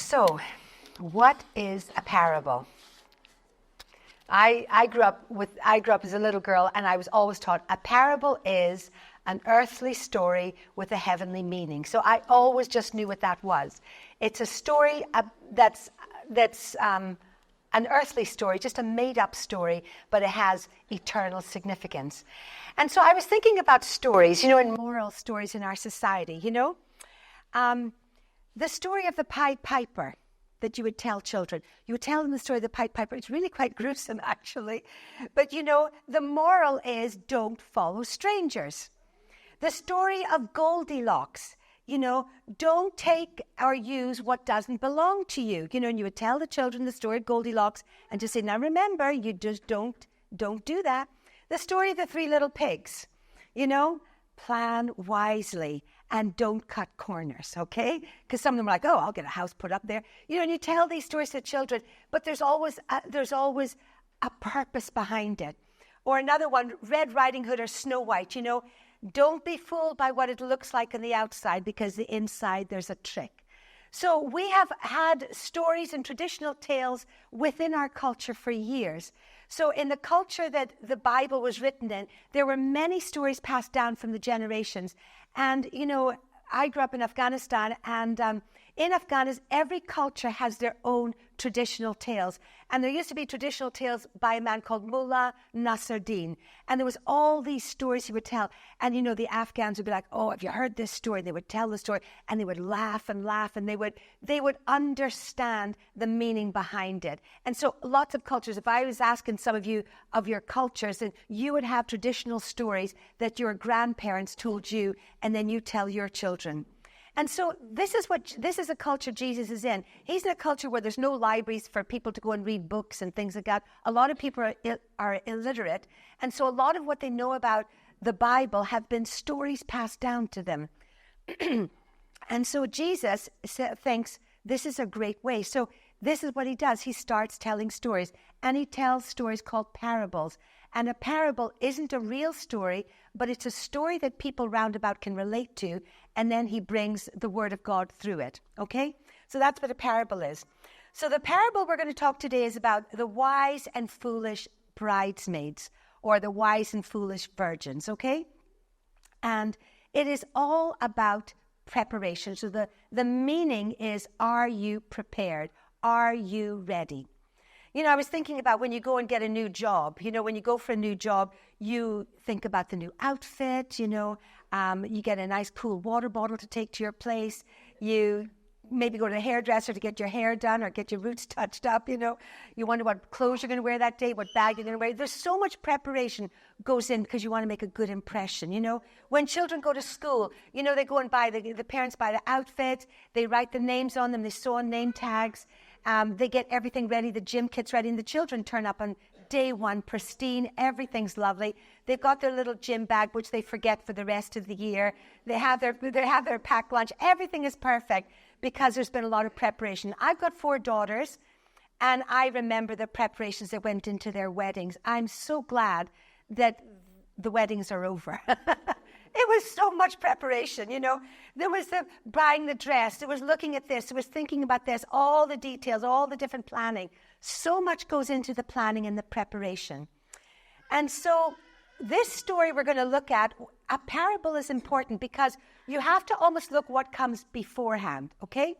So, what is a parable? I grew up as a little girl, and I was always taught a parable is an earthly story with a heavenly meaning. So I always just knew what that was. It's a story that's an earthly story, just a made-up story, but it has eternal significance. And so I was thinking about stories, and moral stories in our society, the story of the Pied Piper that you would tell children. You would tell them the story of the Pied Piper. It's really quite gruesome, actually. But, the moral is don't follow strangers. The story of Goldilocks, don't take or use what doesn't belong to you. And you would tell the children the story of Goldilocks and just say, now remember, you just don't do that. The story of the three little pigs, plan wisely and don't cut corners, okay? Because some of them are like, oh, I'll get a house put up there. And you tell these stories to children, but there's always a purpose behind it. Or another one, Red Riding Hood or Snow White, don't be fooled by what it looks like on the outside, because the inside there's a trick. So we have had stories and traditional tales within our culture for years. So in the culture that the Bible was written in, there were many stories passed down from the generations. And, I grew up in Afghanistan, and in Afghanistan, every culture has their own traditional tales. And there used to be traditional tales by a man called Mullah Nasruddin. And there was all these stories he would tell. And, the Afghans would be like, oh, have you heard this story? And they would tell the story, and they would laugh and laugh, and they would understand the meaning behind it. And so lots of cultures, if I was asking some of you of your cultures, and you would have traditional stories that your grandparents told you, and then you tell your children. And so this is a culture Jesus is in. He's in a culture where there's no libraries for people to go and read books and things like that. A lot of people are illiterate. And so a lot of what they know about the Bible have been stories passed down to them. And so Jesus thinks this is a great way. So this is what he does. He starts telling stories, and he tells stories called parables. And a parable isn't a real story, but it's a story that people roundabout can relate to, and then he brings the word of God through it, okay? So that's what a parable is. So the parable we're going to talk today is about the wise and foolish bridesmaids, or the wise and foolish virgins, okay? And it is all about preparation. So the meaning is, are you prepared? Are you ready? I was thinking about when you go and get a new job, when you go for a new job, you think about the new outfit, you get a nice cool water bottle to take to your place. You maybe go to the hairdresser to get your hair done or get your roots touched up, You wonder what clothes you're going to wear that day, what bag you're going to wear. There's so much preparation goes in because you want to make a good impression, When children go to school, they go and buy, the parents buy the outfits, they write the names on them, they sew on name tags. They get everything ready, the gym kit's ready, and the children turn up on day one, pristine, everything's lovely. They've got their little gym bag, which they forget for the rest of the year. They have their packed lunch. Everything is perfect because there's been a lot of preparation. I've got 4 daughters, and I remember the preparations that went into their weddings. I'm so glad that the weddings are over. It was so much preparation, There was the buying the dress. There was looking at this. There was thinking about this, all the details, all the different planning. So much goes into the planning and the preparation. And so this story we're going to look at, a parable is important because you have to almost look what comes beforehand, okay?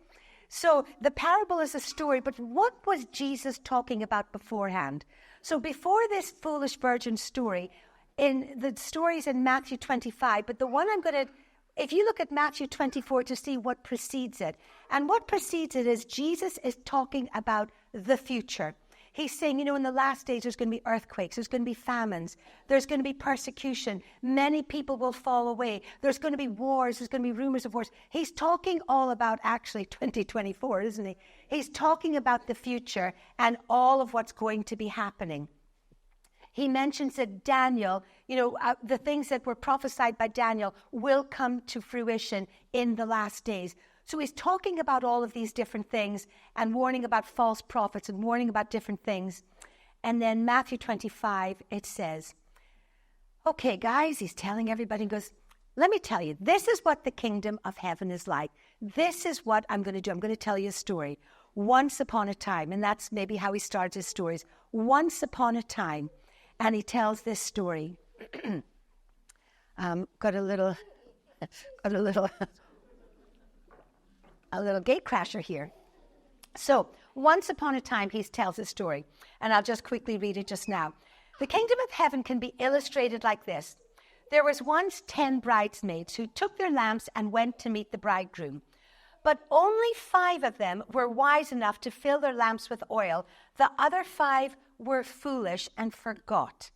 So the parable is a story, but what was Jesus talking about beforehand? So before this foolish virgin story, in the stories in Matthew 25, but the one if you look at Matthew 24 to see what precedes it, and what precedes it is Jesus is talking about the future. He's saying, in the last days there's going to be earthquakes, there's going to be famines, there's going to be persecution, many people will fall away, there's going to be wars, there's going to be rumors of wars. He's talking all about actually 2024, isn't he? He's talking about the future and all of what's going to be happening. He mentions that Daniel, the things that were prophesied by Daniel will come to fruition in the last days. So he's talking about all of these different things and warning about false prophets and warning about different things. And then Matthew 25, it says, okay, guys, he's telling everybody, he goes, let me tell you, this is what the kingdom of heaven is like. This is what I'm going to do. I'm going to tell you a story. Once upon a time, and that's maybe how he starts his stories. Once upon a time, and he tells this story. Got a little gate crasher here. So, once upon a time, he tells this story, and I'll just quickly read it just now. The kingdom of heaven can be illustrated like this. There was once 10 bridesmaids who took their lamps and went to meet the bridegroom. But only 5 of them were wise enough to fill their lamps with oil. The other 5 were foolish and forgot.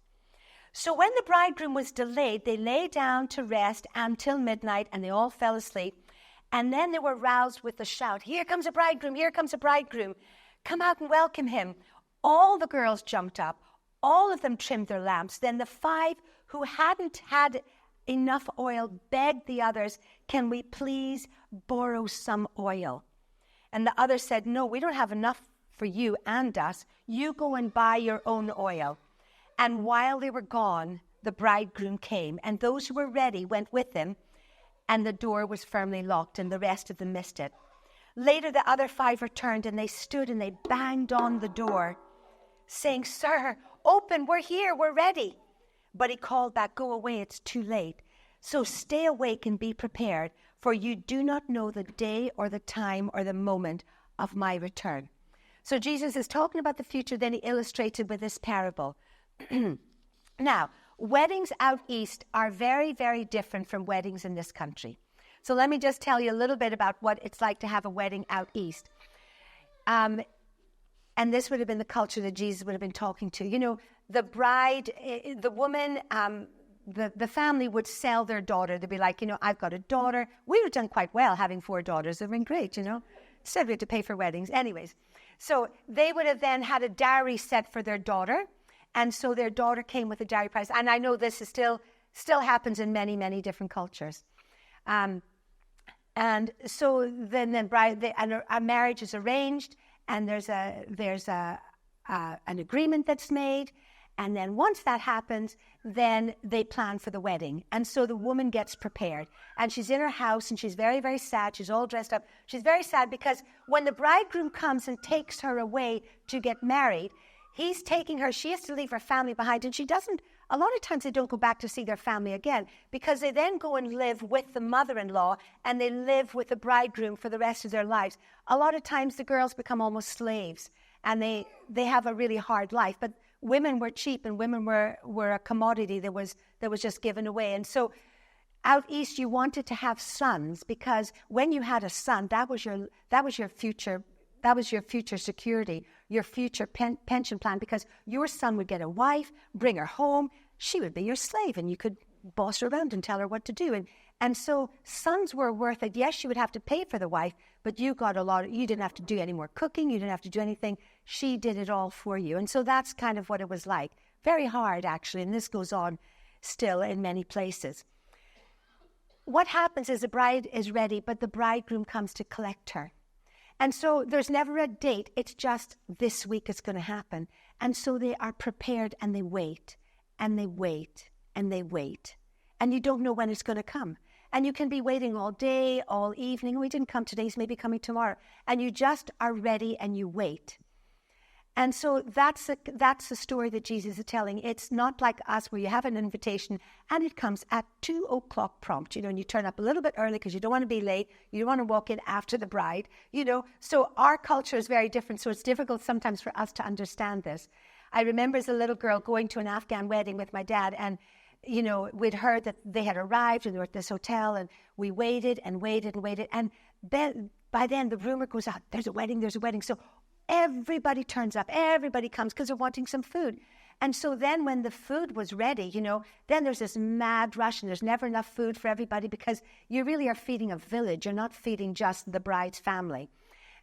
So when the bridegroom was delayed, they lay down to rest until midnight, and they all fell asleep. And then they were roused with a shout, "Here comes a bridegroom, here comes a bridegroom. Come out and welcome him." All the girls jumped up. All of them trimmed their lamps. Then the 5 who hadn't had enough oil begged the others, "Can we please borrow some oil?" And the others said, "No, we don't have enough for you and us. You go and buy your own oil." And while they were gone, the bridegroom came, and those who were ready went with him, and the door was firmly locked, and the rest of them missed it. Later, the other 5 returned, and they stood and they banged on the door, saying, "Sir, open, we're here, we're ready." But he called back, "Go away, it's too late. So stay awake and be prepared, for you do not know the day or the time or the moment of my return." So Jesus is talking about the future, then he illustrated with this parable. Now, weddings out east are very, very different from weddings in this country. So let me just tell you a little bit about what it's like to have a wedding out east. And this would have been the culture that Jesus would have been talking to. You know, the bride, the woman, the family would sell their daughter. They'd be like, "I've got a daughter." We would have done quite well having 4 daughters. They've been great, Instead we had to pay for weddings. Anyways, so they would have then had a dowry set for their daughter. And so their daughter came with a dowry price. And I know this is still happens in many, many different cultures. And so then a marriage is arranged, and there's an agreement that's made. And then once that happens, then they plan for the wedding. And so the woman gets prepared. And she's in her house, and she's very, very sad. She's all dressed up. She's very sad because when the bridegroom comes and takes her away to get married, he's taking her. She has to leave her family behind. And she doesn't, a lot of times they don't go back to see their family again, because they then go and live with the mother-in-law, and they live with the bridegroom for the rest of their lives. A lot of times the girls become almost slaves, and they have a really hard life. But women were cheap, and women were a commodity that was just given away. And so out east, you wanted to have sons, because when you had a son, that was your future. That was your future security, your future pension plan, because your son would get a wife, bring her home. She would be your slave, and you could boss her around and tell her what to do. And so sons were worth it. Yes, you would have to pay for the wife, but you got a lot. You didn't have to do any more cooking. You didn't have to do anything. She did it all for you. And so that's kind of what it was like. Very hard, actually, and this goes on still in many places. What happens is the bride is ready, but the bridegroom comes to collect her. And so there's never a date. It's just this week it's going to happen. And so they are prepared, and they wait, and they wait, and they wait. And you don't know when it's going to come. And you can be waiting all day, all evening. "We didn't come today, he's maybe coming tomorrow." And you just are ready, and you wait. And so that's the story that Jesus is telling. It's not like us, where you have an invitation and it comes at 2:00 prompt, and you turn up a little bit early because you don't want to be late. You don't want to walk in after the bride, So our culture is very different. So it's difficult sometimes for us to understand this. I remember as a little girl going to an Afghan wedding with my dad, and we'd heard that they had arrived and they were at this hotel, and we waited and waited and waited. And then by then the rumor goes out, there's a wedding. So everybody turns up, everybody comes because they're wanting some food. And so then when the food was ready, then there's this mad rush, and there's never enough food for everybody, because you really are feeding a village. You're not feeding just the bride's family.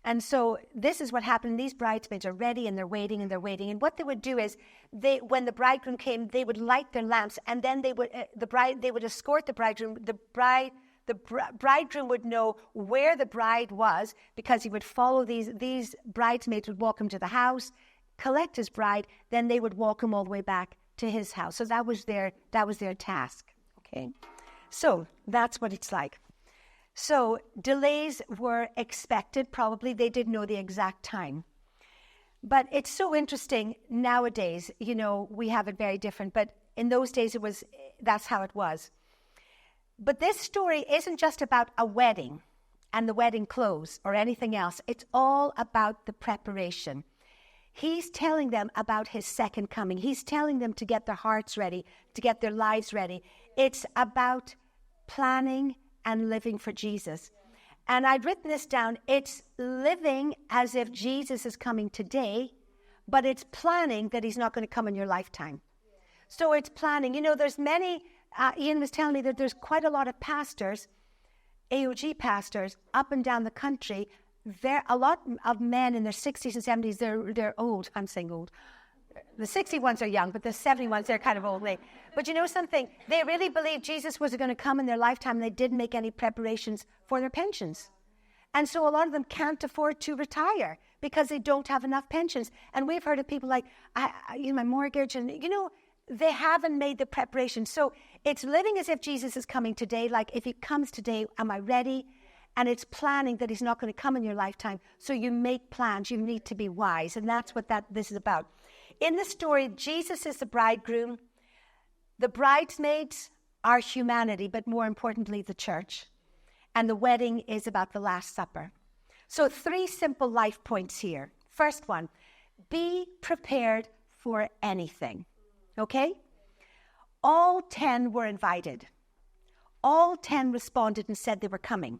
And so this is what happened. These bridesmaids are ready, and they're waiting, and they're waiting. And what they would do is, when the bridegroom came, they would light their lamps, and then they would escort the bridegroom. The bridegroom would know where the bride was, because he would follow these bridesmaids would walk him to the house, collect his bride, then they would walk him all the way back to his house. So that was their task. Okay, so that's what it's like. So delays were expected, probably. They didn't know the exact time. But it's so interesting nowadays, we have it very different. But in those days, that's how it was. But this story isn't just about a wedding and the wedding clothes or anything else. It's all about the preparation. He's telling them about his second coming. He's telling them to get their hearts ready, to get their lives ready. It's about planning and living for Jesus. And I'd written this down. It's living as if Jesus is coming today, but it's planning that he's not going to come in your lifetime. So it's planning. There's many, Ian was telling me that there's quite a lot of pastors, AOG pastors, up and down the country. A lot of men in their 60s and 70s, they're old. I'm saying old. The 60 ones are young, but the 70 ones, they're kind of old. But you know something? They really believed Jesus was going to come in their lifetime, and they didn't make any preparations for their pensions. And so a lot of them can't afford to retire because they don't have enough pensions. And we've heard of people like, my mortgage, and, they haven't made the preparation. So it's living as if Jesus is coming today. Like, if he comes today, am I ready? And it's planning that he's not going to come in your lifetime. So you make plans. You need to be wise. And that's what this is about. In the story, Jesus is the bridegroom. The bridesmaids are humanity, but more importantly, the church. And the wedding is about the Last Supper. So 3 simple life points here. First one, be prepared for anything. Okay? All 10 were invited. All 10 responded and said they were coming.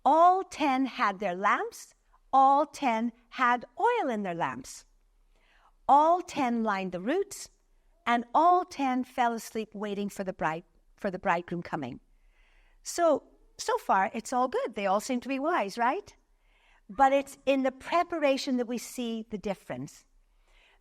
All 10 had their lamps. All 10 had oil in their lamps. All 10 lined the routes, and all 10 fell asleep waiting for the bridegroom coming. So far, it's all good. They all seem to be wise, right? But it's in the preparation that we see the difference.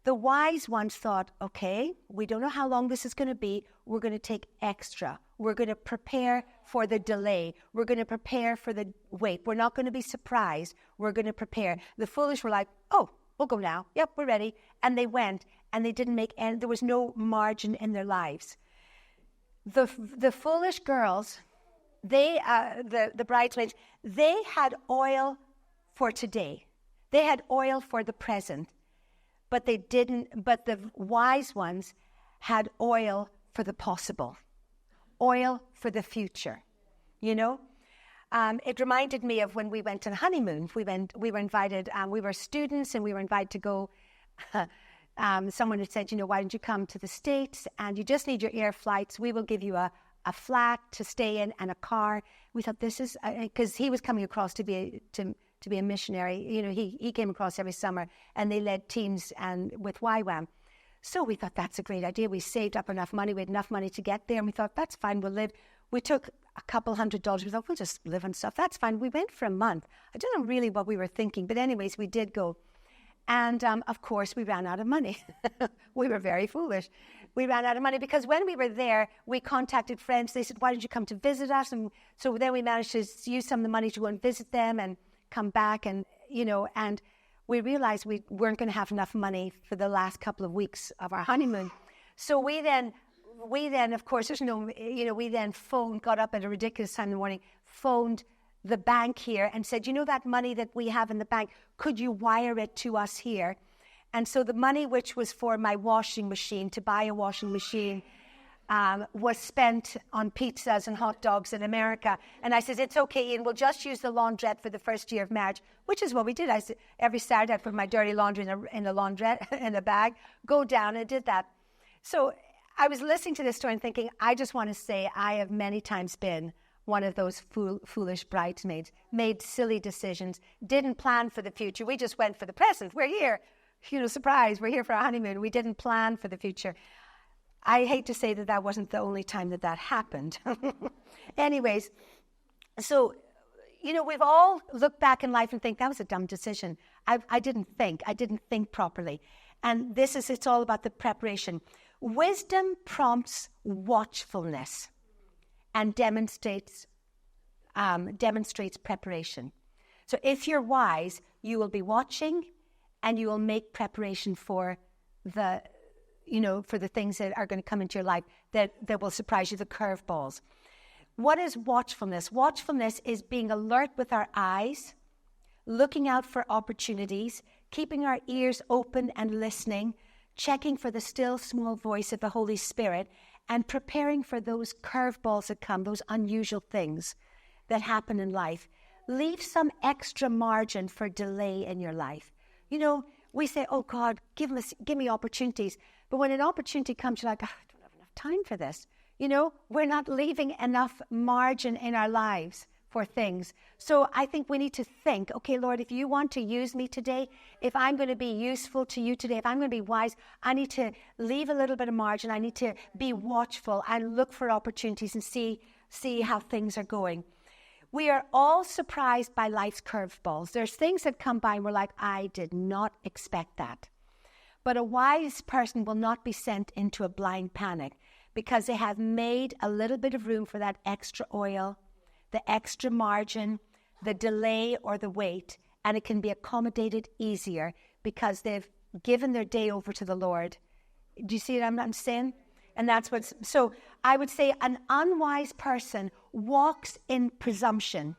The wise ones thought, okay, we don't know how long this is going to be. We're going to take extra. We're going to prepare for the delay. We're going to prepare for the wait. We're not going to be surprised. We're going to prepare. The foolish were like, oh, we'll go now. Yep, we're ready. And they went, and they didn't make any, there was no margin in their lives. The foolish girls, the bridesmaids, they had oil for today. They had oil for the present. But the wise ones had oil for the possible, oil for the future, It reminded me of when we went on honeymoon. We were invited, we were students, and we were invited to go. Someone had said, why don't you come to the States, and you just need your air flights. We will give you a flat to stay in and a car. We thought this is, because he was coming across to be a missionary. He came across every summer, and they led teams and with YWAM. So we thought that's a great idea. We saved up enough money. We had enough money to get there, and we thought that's fine. We'll live. We took a couple $100. We thought we'll just live on stuff. That's fine. We went for a month. I don't know really what we were thinking, but anyways, we did go. And of course, we ran out of money. We were very foolish. We ran out of money because when we were there, we contacted friends. They said, why don't you come to visit us? And so then we managed to use some of the money to go and visit them and come back, and and we realized we weren't going to have enough money for the last couple of weeks of our honeymoon. So we then of course, we then got up at a ridiculous time in the morning, phoned the bank here and said, that money that we have in the bank, could you wire it to us here? And so the money, which was for my washing machine, to buy a washing machine, was spent on pizzas and hot dogs in America. And I said, it's okay, Ian, we'll just use the laundrette for the first year of marriage, which is what we did. I said, every Saturday I'd put my dirty laundry in a laundrette, in a bag, go down, and did that. So I was listening to this story and thinking, I just want to say I have many times been one of those foolish bridesmaids, made silly decisions, didn't plan for the future. We just went for the present. We're here, surprise, we're here for our honeymoon. We didn't plan for the future. I hate to say that wasn't the only time that happened. Anyways, so, we've all looked back in life and think that was a dumb decision. I didn't think properly. And it's all about the preparation. Wisdom prompts watchfulness and demonstrates preparation. So if you're wise, you will be watching and you will make preparation for the things that are going to come into your life that will surprise you, the curveballs. What is watchfulness? Watchfulness is being alert with our eyes, looking out for opportunities, keeping our ears open and listening, checking for the still small voice of the Holy Spirit, and preparing for those curveballs that come, those unusual things that happen in life. Leave some extra margin for delay in your life. You know, we say, oh God, give me opportunities. But when an opportunity comes, you're like, oh, I don't have enough time for this. You know, we're not leaving enough margin in our lives for things. So I think we need to think, okay, Lord, if you want to use me today, if I'm going to be useful to you today, if I'm going to be wise, I need to leave a little bit of margin. I need to be watchful and look for opportunities and see how things are going. We are all surprised by life's curveballs. There's things that come by and we're like, I did not expect that. But a wise person will not be sent into a blind panic because they have made a little bit of room for that extra oil, the extra margin, the delay or the wait, and it can be accommodated easier because they've given their day over to the Lord. Do you see what I'm saying? And that's what's, so I would say an unwise person walks in presumption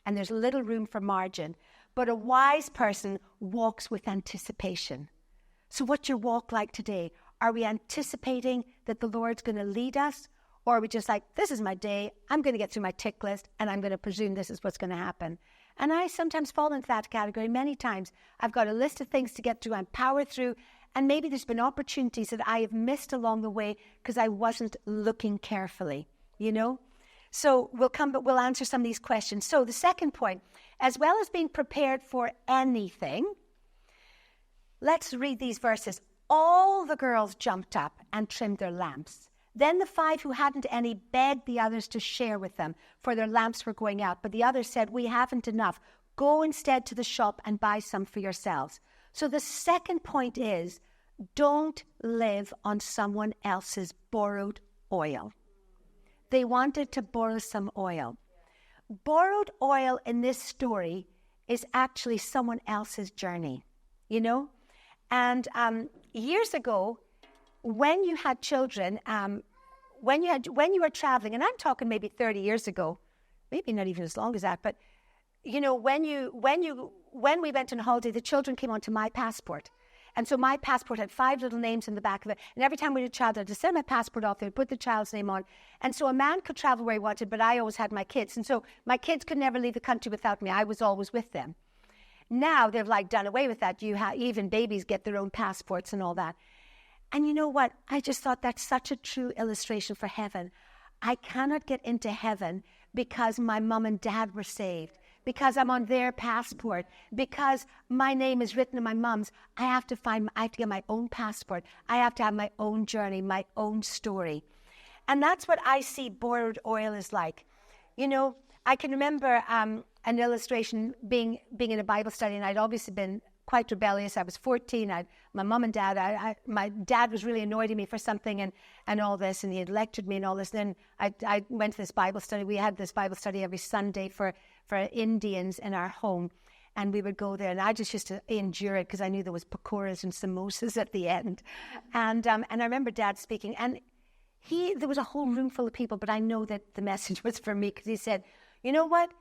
and there's little room for margin, but a wise person walks with anticipation. So what's your walk like today? Are we anticipating that the Lord's going to lead us? Or are we just like, this is my day, I'm going to get through my tick list, and I'm going to presume this is what's going to happen? And I sometimes fall into that category many times. I've got a list of things to get through, I'm powered through, and maybe there's been opportunities that I have missed along the way because I wasn't looking carefully, you know? So we'll answer some of these questions. So the second point, as well as being prepared for anything, let's read these verses. All the girls jumped up and trimmed their lamps. Then the 5 who hadn't any begged the others to share with them, for their lamps were going out. But the others said, we haven't enough. Go instead to the shop and buy some for yourselves. So the second point is, don't live on someone else's borrowed oil. They wanted to borrow some oil. Borrowed oil in this story is actually someone else's journey, you know? And years ago, when you had children, when you were traveling, and I'm talking maybe 30 years ago, maybe not even as long as that, but you know, when we went on holiday, the children came onto my passport. And so my passport had 5 little names in the back of it. And every time we had a child, I had to send my passport off there, put the child's name on. And so a man could travel where he wanted, but I always had my kids. And so my kids could never leave the country without me. I was always with them. Now they've like done away with that. Even babies get their own passports and all that. And you know what? I just thought that's such a true illustration for heaven. I cannot get into heaven because my mom and dad were saved, because I'm on their passport, because my name is written in my mom's. I have to get my own passport. I have to have my own journey, my own story. And that's what I see borrowed oil is like. You know, I can remember an illustration being in a Bible study, and I'd obviously been quite rebellious. I was 14. My mom and dad, my dad was really annoyed at me for something and all this, and he had lectured me and all this. Then I went to this Bible study. We had this Bible study every Sunday for Indians in our home, and we would go there, and I just used to endure it because I knew there was pakoras and samosas at the end. And I remember Dad speaking, and there was a whole room full of people, but I know that the message was for me because he said, you know what?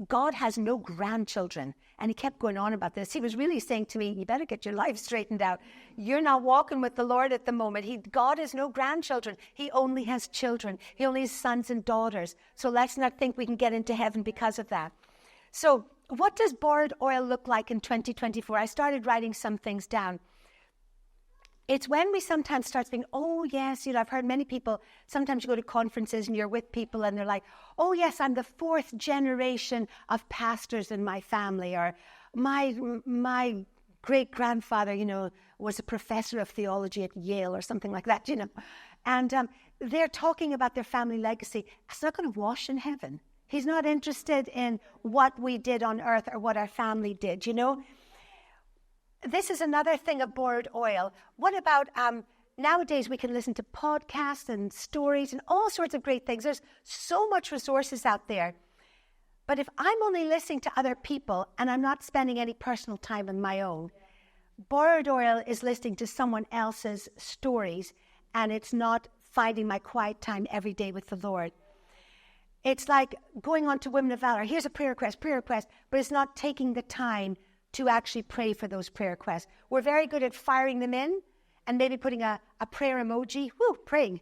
God has no grandchildren. And he kept going on about this. He was really saying to me, you better get your life straightened out. You're not walking with the Lord at the moment. God has no grandchildren. He only has children. He only has sons and daughters. So let's not think we can get into heaven because of that. So what does borrowed oil look like in 2024? I started writing some things down. It's when we sometimes start thinking, oh, yes, you know, I've heard many people, sometimes you go to conferences and you're with people and they're like, oh, yes, I'm the 4th generation of pastors in my family, or my great-grandfather, you know, was a professor of theology at Yale or something like that, you know. And they're talking about their family legacy. It's not going to wash in heaven. He's not interested in what we did on earth or what our family did, you know. This is another thing of borrowed oil. What about nowadays we can listen to podcasts and stories and all sorts of great things. There's so much resources out there. But if I'm only listening to other people and I'm not spending any personal time on my own, borrowed oil is listening to someone else's stories and it's not finding my quiet time every day with the Lord. It's like going on to Women of Valor. Here's a prayer request, but it's not taking the time to actually pray for those prayer requests. We're very good at firing them in and maybe putting a prayer emoji. Woo, praying.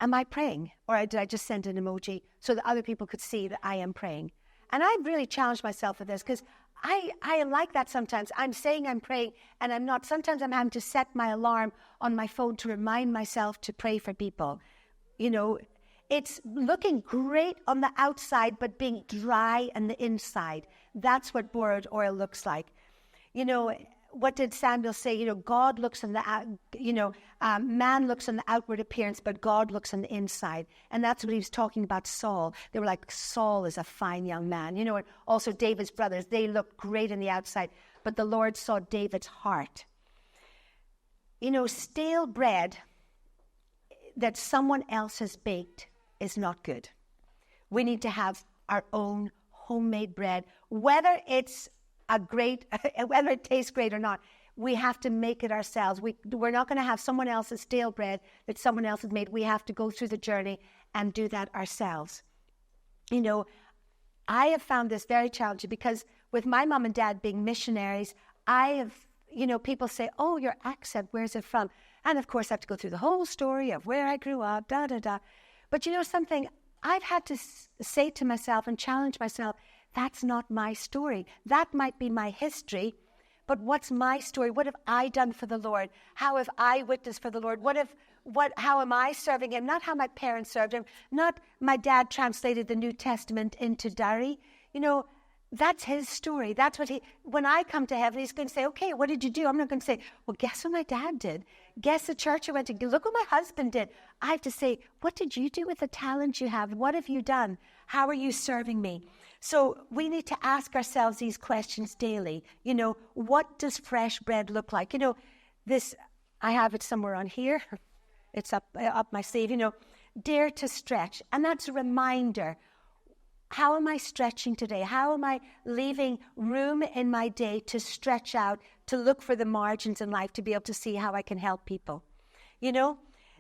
Am I praying? Or did I just send an emoji so that other people could see that I am praying? And I've really challenged myself with this because I am like that sometimes. I'm saying I'm praying and I'm not. Sometimes I'm having to set my alarm on my phone to remind myself to pray for people. You know, it's looking great on the outside, but being dry on the inside. That's what borrowed oil looks like. You know, what did Samuel say? You know, God looks on the, man looks on the outward appearance, but God looks on the inside. And that's what he was talking about Saul. They were like, Saul is a fine young man. You know, and also David's brothers, they looked great on the outside, but the Lord saw David's heart. You know, stale bread that someone else has baked is not good. We need to have our own homemade bread, whether it's whether it tastes great or not. We have to make it ourselves. We're not going to have someone else's stale bread that someone else has made. We have to go through the journey and do that ourselves. You know, I have found this very challenging because with my mom and dad being missionaries, I have, you know, people say, oh, your accent, where's it from? And of course, I have to go through the whole story of where I grew up, da-da-da. But you know something? I've had to say to myself and challenge myself, that's not my story. That might be my history, but what's my story? What have I done for the Lord? How have I witnessed for the Lord? How am I serving him? Not how my parents served him, not my dad translated the New Testament into Dari. You know, that's his story. That's what when I come to heaven, he's going to say, okay, what did you do? I'm not going to say, well, guess what my dad did? Guess the church I went to. Look what my husband did. I have to say, what did you do with the talent you have? What have you done? How are you serving me? So we need to ask ourselves these questions daily. You know, what does fresh bread look like? You know, I have it somewhere on here. It's up my sleeve, you know, dare to stretch. And that's a reminder. How am I stretching today? How am I leaving room in my day to stretch out, to look for the margins in life, to be able to see how I can help people? You know,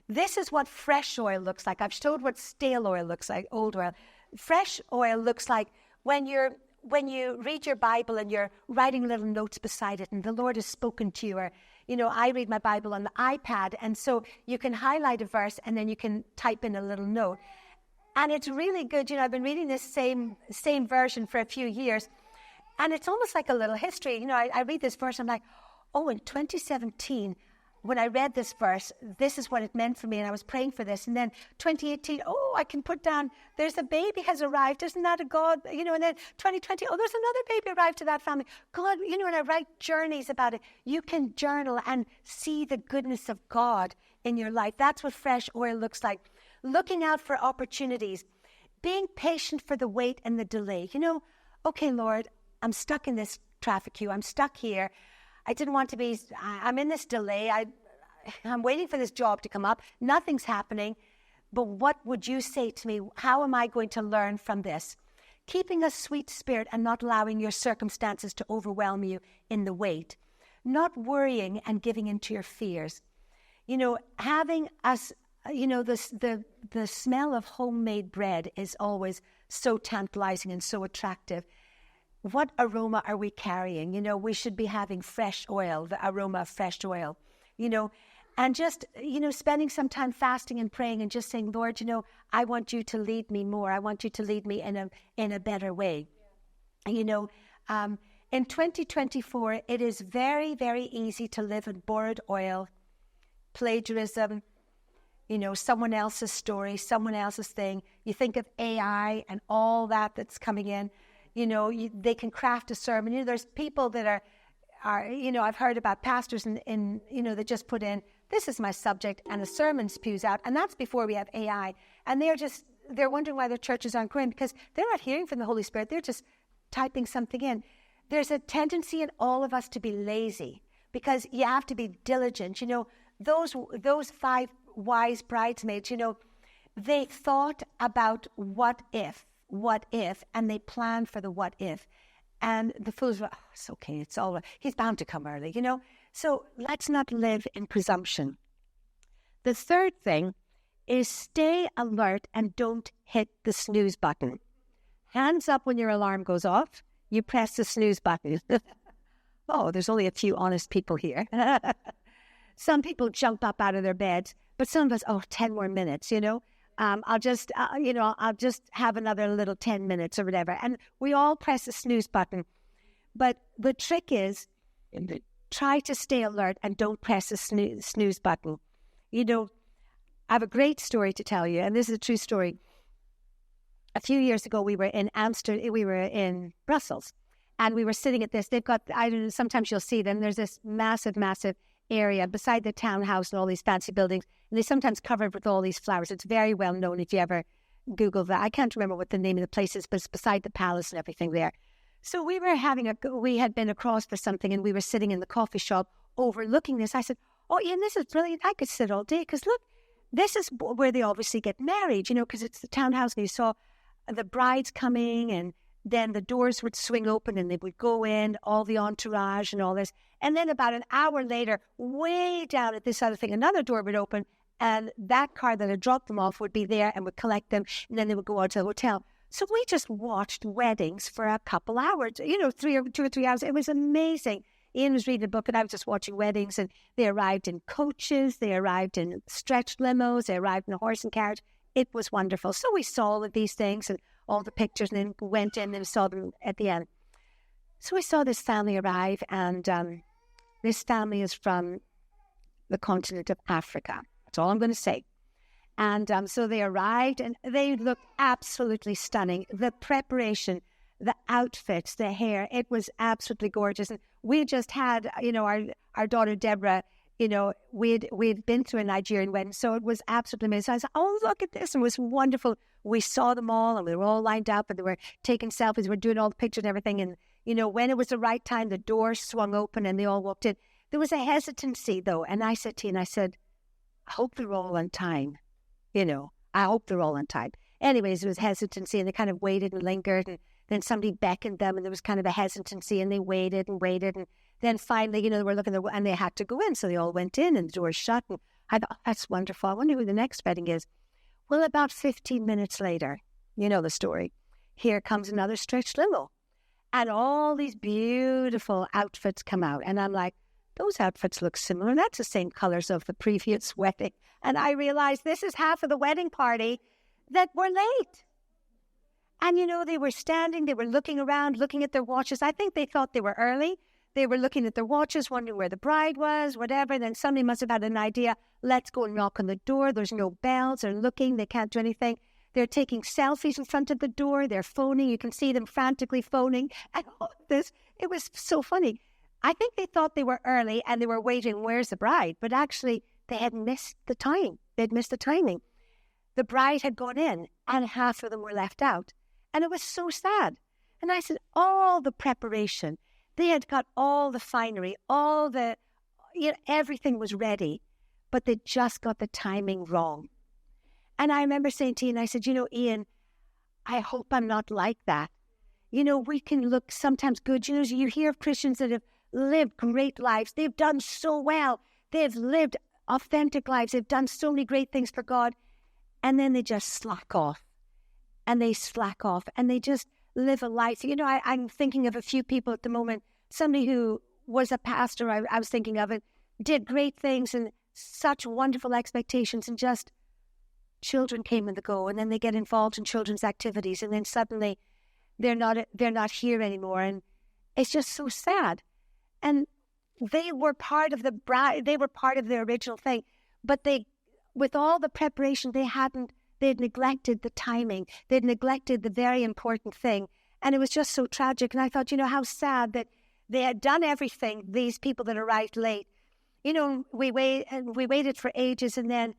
this is what fresh oil looks like. I've showed what stale oil looks like, old oil. Fresh oil looks like when you read your Bible and you're writing little notes beside it and the Lord has spoken to you, or, you know, I read my Bible on the iPad, and so you can highlight a verse and then you can type in a little note. And it's really good. You know, I've been reading this same version for a few years, and it's almost like a little history. You know, I read this verse, I'm like, oh, in 2017, when I read this verse, this is what it meant for me, and I was praying for this. And then 2018, oh, I can put down, there's a baby has arrived. Isn't that a God? You know, and then 2020, oh, there's another baby arrived to that family. God, you know, and I write journeys about it. You can journal and see the goodness of God in your life. That's what fresh oil looks like. Looking out for opportunities, being patient for the wait and the delay. You know, okay, Lord, I'm stuck in this traffic queue. I'm stuck here. I didn't want to be, I'm in this delay. I'm waiting for this job to come up. Nothing's happening. But what would you say to me? How am I going to learn from this? Keeping a sweet spirit and not allowing your circumstances to overwhelm you in the wait. Not worrying and giving in to your fears. You know, having us, you know, the smell of homemade bread is always so tantalizing and so attractive. What aroma are we carrying? You know, we should be having fresh oil, the aroma of fresh oil, you know, and just, you know, spending some time fasting and praying and just saying, Lord, you know, I want you to lead me more. I want you to lead me in a better way. You know, in 2024, it is very, very easy to live in borrowed oil, plagiarism, you know, someone else's story, someone else's thing. You think of AI and all that's coming in. You know, they can craft a sermon. You know, there's people that are you know, I've heard about pastors in you know, that just put in, this is my subject, and a sermon spews out. And that's before we have AI. And they're wondering why their churches aren't growing, because they're not hearing from the Holy Spirit. They're just typing something in. There's a tendency in all of us to be lazy, because you have to be diligent. You know, those 5 wise bridesmaids, you know, they thought about what if, and they planned for the what if. And the fools were, oh, it's okay, it's all right. He's bound to come early, you know. So let's not live in presumption. The third thing is stay alert and don't hit the snooze button. Hands up when your alarm goes off. You press the snooze button. Oh, there's only a few honest people here. Some people jump up out of their beds, but some of us, 10 more minutes, I'll just have another little 10 minutes or whatever. And we all press the snooze button. But the trick is, try to stay alert and don't press the snooze button. I have a great story to tell you, and this is a true story. A few years ago, we were in Amsterdam. We were in Brussels, and we were sitting at this. They've got, I don't know, sometimes you'll see them. There's this massive, massive area beside the townhouse and all these fancy buildings, and they sometimes covered with all these flowers. It's very well known if you ever Google that. I can't remember what the name of the place is, but it's beside the palace and everything there. So we had been across for something, and we were sitting in the coffee shop overlooking this. I said, "Oh, Ian, this is brilliant. I could sit all day because look, this is where they obviously get married, because it's the townhouse, and you saw the brides coming, and then the doors would swing open and they would go in, all the entourage and all this. And then about an hour later, way down at this other thing, another door would open, and that car that had dropped them off would be there and would collect them, and then they would go out to the hotel." So we just watched weddings for a couple hours, 2 or 3 hours. It was amazing. Ian was reading a book and I was just watching weddings, and they arrived in coaches, they arrived in stretched limos, they arrived in a horse and carriage. It was wonderful. So we saw all of these things and all the pictures, and then went in and saw them at the end. So we saw this family arrive, and this family is from the continent of Africa. That's all I'm going to say. And so they arrived, and they looked absolutely stunning. The preparation, the outfits, the hair, it was absolutely gorgeous. And we just had, our daughter Deborah, we'd been to a Nigerian wedding, so it was absolutely amazing. So I said, "Oh, look at this." And it was wonderful. We saw them all, and we were all lined up, and they were taking selfies. We were doing all the pictures and everything. And, when it was the right time, the door swung open and they all walked in. There was a hesitancy, though. And I said to Ian, "I hope they're all on time. I hope they're all on time." Anyways, there was hesitancy, and they kind of waited and lingered, and then somebody beckoned them, and there was kind of a hesitancy, and they waited, and then finally, they were looking, and they had to go in, so they all went in, and the doors shut, and I thought, "That's wonderful. I wonder who the next wedding is." Well, about 15 minutes later, you know the story, here comes another stretched limo, and all these beautiful outfits come out, and I'm like, those outfits look similar. That's the same colors of the previous wedding. And I realized this is half of the wedding party that were late. And, they were standing, they were looking around, looking at their watches. I think they thought they were early. They were looking at their watches, wondering where the bride was, whatever. Then somebody must have had an idea. Let's go and knock on the door. There's no bells. They're looking. They can't do anything. They're taking selfies in front of the door. They're phoning. You can see them frantically phoning. And all of this, it was so funny. I think they thought they were early and they were waiting, where's the bride? But actually, they had missed the time. They'd missed the timing. The bride had gone in, and half of them were left out. And it was so sad. And I said, all the preparation, they had got all the finery, all the, everything was ready, but they just got the timing wrong. And I remember saying to Ian, I said, Ian, I hope I'm not like that. We can look sometimes good. You hear of Christians that have lived great lives. They've done so well. They've lived authentic lives. They've done so many great things for God. And then they just slack off. And they slack off. And they just live a life. I'm thinking of a few people at the moment. Somebody who was a pastor, I was thinking of it, did great things and such wonderful expectations, and just children came and go. And then they get involved in children's activities. And then suddenly they're not here anymore. And it's just so sad. And they were part of the bride. They were part of the original thing, but with all the preparation, they'd neglected the timing. They'd neglected the very important thing, and it was just so tragic. And I thought, how sad that they had done everything. These people that arrived late, we waited for ages, and then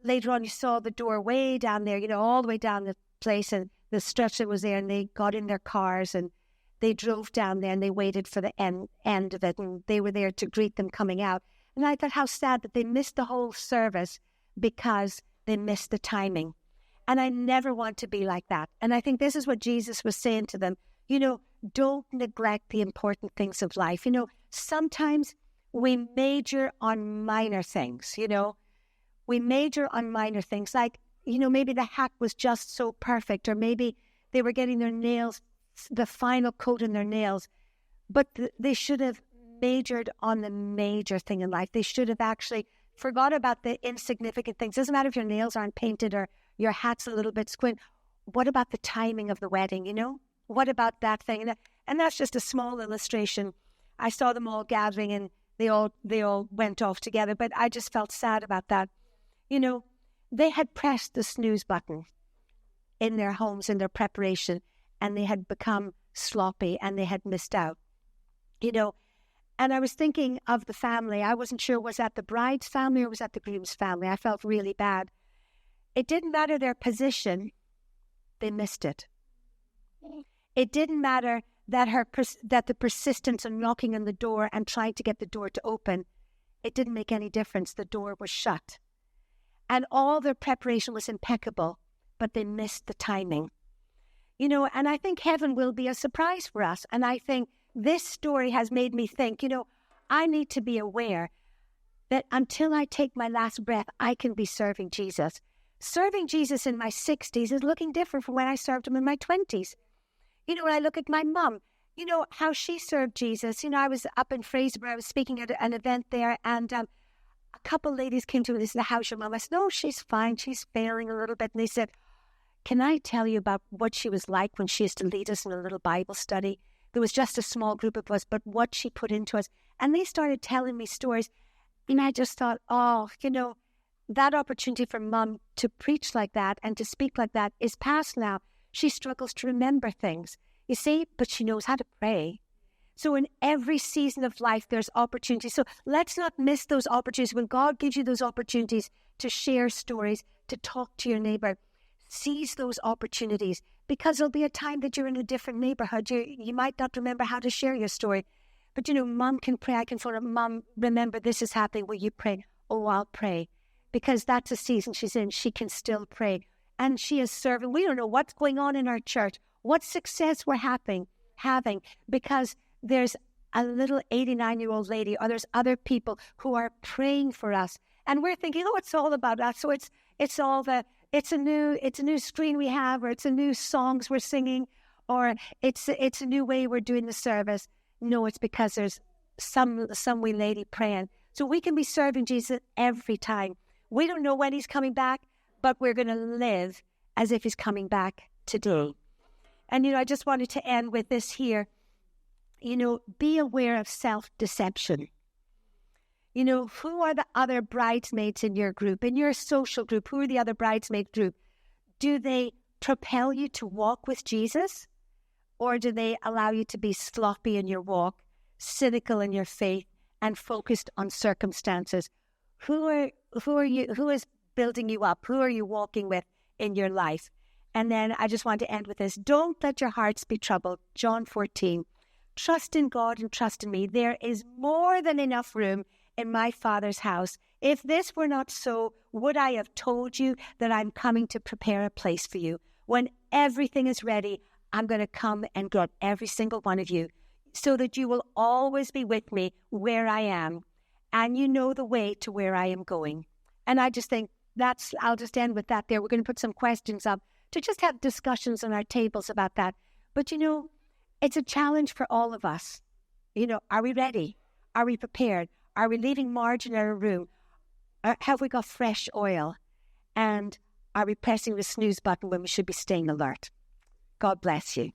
later on, you saw the door way down there, all the way down the place, and the stretcher was there, and they got in their cars and they drove down there, and they waited for the end of it, and they were there to greet them coming out. And I thought how sad that they missed the whole service because they missed the timing. And I never want to be like that. And I think this is what Jesus was saying to them. Don't neglect the important things of life. Sometimes we major on minor things, We major on minor things like, maybe the hat was just so perfect, or maybe they were getting their nails, the final coat in their nails, but they should have majored on the major thing in life. They should have actually forgot about the insignificant things. Doesn't matter if your nails aren't painted or your hat's a little bit squint. What about the timing of the wedding, What about that thing? And that's just a small illustration. I saw them all gathering and they all went off together, but I just felt sad about that. They had pressed the snooze button in their homes, in their preparation, and they had become sloppy and they had missed out, And I was thinking of the family. I wasn't sure, was that the bride's family or was that the groom's family? I felt really bad. It didn't matter their position. They missed it. It didn't matter that the persistence of knocking on the door and trying to get the door to open, it didn't make any difference. The door was shut. And all their preparation was impeccable, but they missed the timing. And I think heaven will be a surprise for us. And I think this story has made me think, I need to be aware that until I take my last breath, I can be serving Jesus. Serving Jesus in my 60s is looking different from when I served him in my 20s. When I look at my mum, how she served Jesus. I was up in Fraserburgh, I was speaking at an event there, and a couple ladies came to me and said, how's your mum? I said, no, she's fine, she's failing a little bit. And they said, can I tell you about what she was like when she used to lead us in a little Bible study? There was just a small group of us, but what she put into us. And they started telling me stories. And I just thought, that opportunity for mum to preach like that and to speak like that is past now. She struggles to remember things, you see, but she knows how to pray. So in every season of life, there's opportunities. So let's not miss those opportunities. When God gives you those opportunities to share stories, to talk to your neighbor, seize those opportunities, because there'll be a time that you're in a different neighborhood. You might not remember how to share your story, but mum can pray. I can phone her, Mum, remember this is happening. Will you pray? Oh, I'll pray. Because that's a season she's in. She can still pray. And she is serving. We don't know what's going on in our church, what success we're having, because there's a little 89-year-old lady, or there's other people who are praying for us. And we're thinking, it's all about that. So it's a new screen we have, or it's a new songs we're singing, or it's a new way we're doing the service. No, it's because there's some wee lady praying. So we can be serving Jesus every time. We don't know when he's coming back, but we're going to live as if he's coming back today. And, I just wanted to end with this here. Be aware of self-deception. Who are the other bridesmaids in your group, in your social group? Who are the other bridesmaid group? Do they propel you to walk with Jesus? Or do they allow you to be sloppy in your walk, cynical in your faith, and focused on circumstances? Who is building you up? Who are you walking with in your life? And then I just want to end with this. Don't let your hearts be troubled. John 14. Trust in God and trust in me. There is more than enough room in my Father's house. If this were not so, would I have told you that I'm coming to prepare a place for you? When everything is ready, I'm going to come and get every single one of you, so that you will always be with me where I am, and you know the way to where I am going. And I just think I'll just end with that there. We're going to put some questions up to just have discussions on our tables about that. But, it's a challenge for all of us. Are we ready? Are we prepared? Are we leaving margin in our room? Have we got fresh oil? And are we pressing the snooze button when we should be staying alert? God bless you.